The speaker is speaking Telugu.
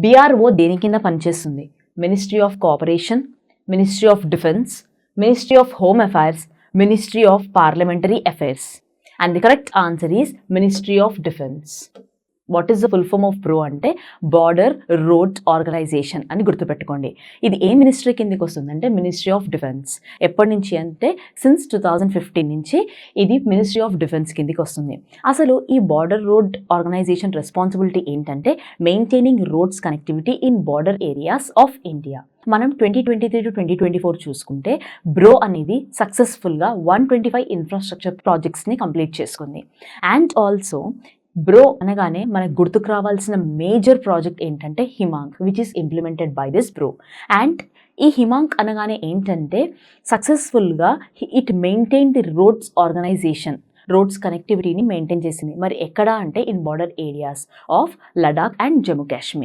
BRO దేని కింద పనిచేస్తుంది? Ministry of cooperation, ministry of defence, ministry of home affairs, ministry of parliamentary affairs. And the correct answer is ministry of defence. What is the full form of BRO అంటే బార్డర్ రోడ్ ఆర్గనైజేషన్ అని గుర్తుపెట్టుకోండి. ఇది ఏ మినిస్ట్రీ కిందకి వస్తుందంటే మినిస్ట్రీ ఆఫ్ డిఫెన్స్. ఎప్పటి నుంచి అంటే సిన్స్ 2015 నుంచి ఇది మినిస్ట్రీ ఆఫ్ డిఫెన్స్ కిందకి వస్తుంది. అసలు ఈ బార్డర్ రోడ్ ఆర్గనైజేషన్ రెస్పాన్సిబిలిటీ ఏంటంటే maintaining roads connectivity in border areas of India. మనం 2023 to 2024 చూసుకుంటే బ్రో అనేది సక్సెస్ఫుల్గా 125 ఇన్ఫ్రాస్ట్రక్చర్ ప్రాజెక్ట్స్ని కంప్లీట్ చేసుకుంది. అండ్ ఆల్సో బ్రో అనగానే మనకు గుర్తుకు రావాల్సిన మేజర్ ప్రాజెక్ట్ ఏంటంటే Himank, which is implemented by this BRO. And ఈ హిమాంక్ అనగానే ఏంటంటే సక్సెస్ఫుల్గా it maintain the roads organisation, roads కనెక్టివిటీని మెయింటైన్ చేసింది. మరి ఎక్కడ అంటే in border areas of Ladakh and Jammu Kashmir.